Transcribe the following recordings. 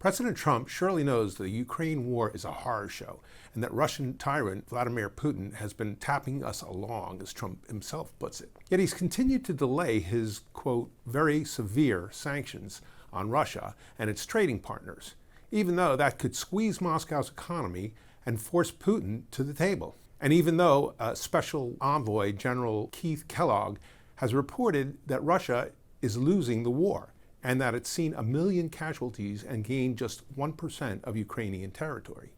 President Trump surely knows the Ukraine war is a horror show and that Russian tyrant Vladimir Putin has been tapping us along, as Trump himself puts it. Yet he's continued to delay his, quote, very severe sanctions on Russia and its trading partners, even though that could squeeze Moscow's economy and force Putin to the table. And even though Special Envoy General Kellogg has reported that Russia is losing the war and that it's seen 1 million casualties and gained just 1% of Ukrainian territory.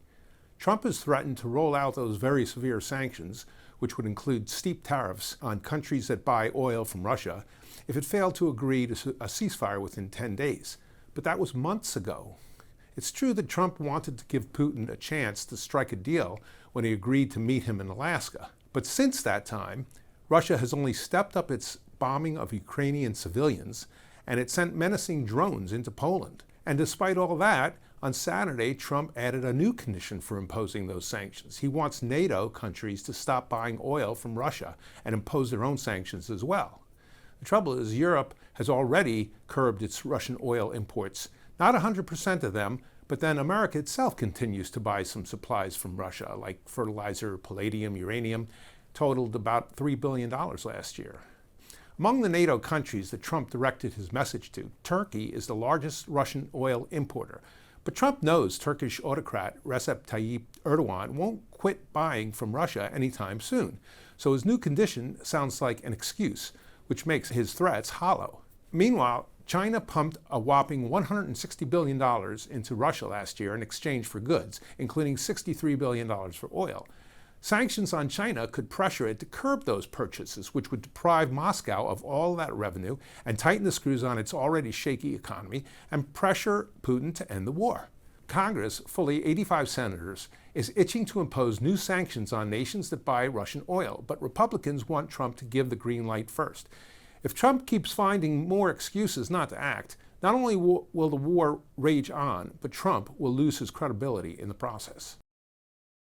Trump has threatened to roll out those very severe sanctions, which would include steep tariffs on countries that buy oil from Russia, if it failed to agree to a ceasefire within 10 days. But that was months ago. It's true that Trump wanted to give Putin a chance to strike a deal when he agreed to meet him in Alaska. But since that time, Russia has only stepped up its bombing of Ukrainian civilians, and it sent menacing drones into Poland. And despite all that, on Saturday, Trump added a new condition for imposing those sanctions. He wants NATO countries to stop buying oil from Russia and impose their own sanctions as well. The trouble is, Europe has already curbed its Russian oil imports. Not 100% of them, but then America itself continues to buy some supplies from Russia, like fertilizer, palladium, uranium, totaled about $3 billion last year. Among the NATO countries that Trump directed his message to, Turkey is the largest Russian oil importer. But Trump knows Turkish autocrat Recep Tayyip Erdogan won't quit buying from Russia anytime soon. So his new condition sounds like an excuse, which makes his threats hollow. Meanwhile, China pumped a whopping $160 billion into Russia last year in exchange for goods, including $63 billion for oil. Sanctions on China could pressure it to curb those purchases, which would deprive Moscow of all that revenue and tighten the screws on its already shaky economy and pressure Putin to end the war. Congress, fully 85 senators, is itching to impose new sanctions on nations that buy Russian oil, but Republicans want Trump to give the green light first. If Trump keeps finding more excuses not to act, not only will the war rage on, but Trump will lose his credibility in the process.